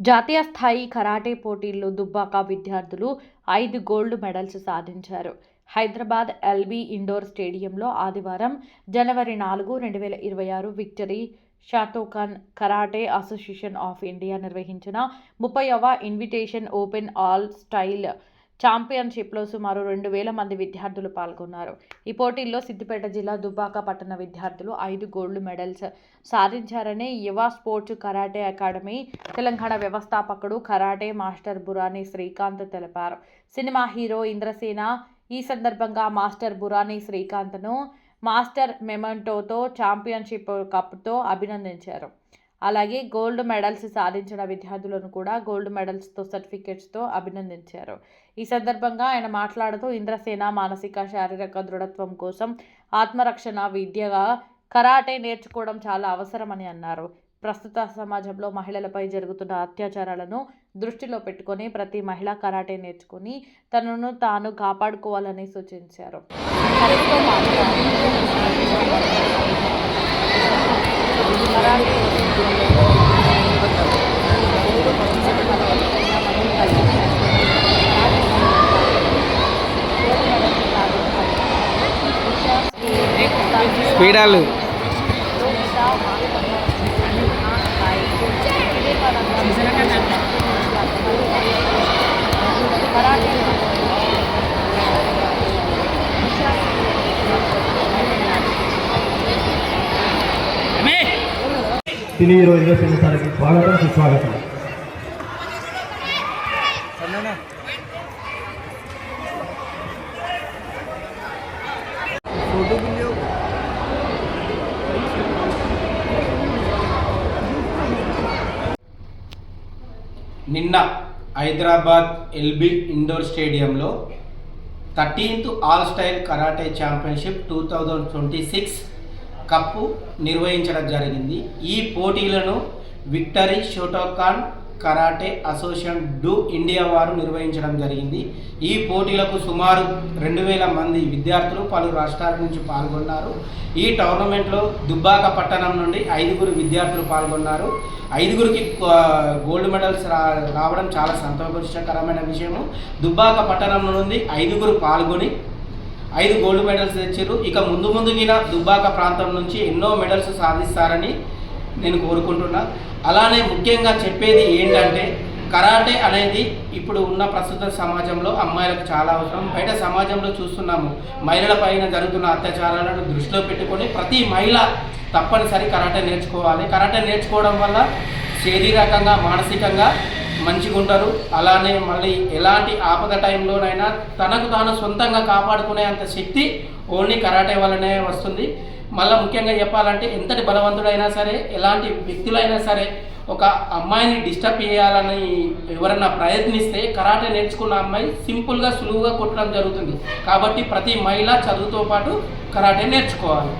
జాతీయ స్థాయి కరాటే పోటీల్లో దుబ్బాక విద్యార్థులు 5 గోల్డ్ మెడల్స్ సాధించారు. హైదరాబాద్ ఎల్బీ ఇండోర్ స్టేడియంలో ఆదివారం జనవరి 4, 2026 victory Shotokan karate association of India నిర్వహించిన 30వ ఇన్విటేషన్ ఓపెన్ ఆల్ స్టైల్ ఛాంపియన్షిప్లో సుమారు 2,000 మంది విద్యార్థులు పాల్గొన్నారు. ఈ పోటీల్లో సిద్దిపేట జిల్లా దుబ్బాక పట్టణ విద్యార్థులు 5 గోల్డ్ మెడల్స్ సాధించారని యువ స్పోర్ట్స్ కరాటే అకాడమీ తెలంగాణ వ్యవస్థాపకుడు కరాటే మాస్టర్ బురాని శ్రీకాంత్ తెలిపారు. సినిమా హీరో ఇంద్రసేన ఈ సందర్భంగా మాస్టర్ బురాని శ్రీకాంత్ను మాస్టర్ మెమెంటోతో ఛాంపియన్షిప్ కప్తో అభినందించారు. అలాగే గోల్డ్ మెడల్స్ సాధించిన విద్యార్థులను కూడా గోల్డ్ మెడల్స్తో సర్టిఫికెట్స్తో అభినందించారు. ఈ సందర్భంగా ఆయన మాట్లాడుతూ ఇంద్రసేన మానసిక శారీరక దృఢత్వం కోసం ఆత్మరక్షణ విద్యగా కరాటే నేర్చుకోవడం చాలా అవసరమని అన్నారు. ప్రస్తుత సమాజంలో మహిళలపై జరుగుతున్న అత్యాచారాలను దృష్టిలో పెట్టుకొని ప్రతి మహిళ కరాటే నేర్చుకుని తనను తాను కాపాడుకోవాలని సూచించారు. స్పీడాలు సినీ హీరో ఇంద్రసేన సార్కి స్వాగతం సుస్వాగతం. నిన్న హైదరాబాద్ ఎల్బీ ఇండోర్ స్టేడియంలో 13th all style karate championship 2026 cup నిర్వహించడం జరిగింది. ఈ పోటీలను victory Shotokan karate association do India వారు నిర్వహించడం జరిగింది. ఈ పోటీలకు సుమారు 2,000 మంది విద్యార్థులు పలు రాష్ట్రాల నుంచి పాల్గొన్నారు. ఈ టోర్నమెంట్లో దుబ్బాక పట్టణం నుండి 5 విద్యార్థులు పాల్గొన్నారు. 5 గోల్డ్ మెడల్స్ రావడం చాలా సంతోషకరమైన విషయము. దుబ్బాక పట్టణం నుండి 5 పాల్గొని 5 గోల్డ్ మెడల్స్ తెచ్చారు. ఇక ముందుగిన దుబ్బాక ప్రాంతం నుంచి ఎన్నో మెడల్స్ సాధిస్తారని నేను కోరుకుంటున్నా. అలానే ముఖ్యంగా చెప్పేది ఏంటంటే కరాటే అనేది ఇప్పుడు ఉన్న ప్రస్తుత సమాజంలో అమ్మాయిలకు చాలా అవసరం. బయట సమాజంలో చూస్తున్నాము, మహిళల పైన జరుగుతున్న అత్యాచారాలను దృష్టిలో పెట్టుకొని ప్రతి మహిళ తప్పనిసరి కరాటే నేర్చుకోవాలి. కరాటే నేర్చుకోవడం వల్ల శారీరకంగా మానసికంగా మంచిగా ఉంటారు. అలానే మళ్ళీ ఎలాంటి ఆపద టైంలోనైనా తనకు తాను సొంతంగా కాపాడుకునే అంత శక్తి ఓన్లీ కరాటే వల్లనే వస్తుంది. మళ్ళీ ముఖ్యంగా చెప్పాలంటే ఎంతటి బలవంతుడైనా సరే, ఎలాంటి వ్యక్తులైనా సరే ఒక అమ్మాయిని డిస్టర్బ్ చేయాలని ఎవరన్నా ప్రయత్నిస్తే కరాటే నేర్చుకున్న అమ్మాయి సింపుల్గా సులువుగా కొట్టడం జరుగుతుంది. కాబట్టి ప్రతి మహిళ చదువుతో పాటు కరాటే నేర్చుకోవాలి.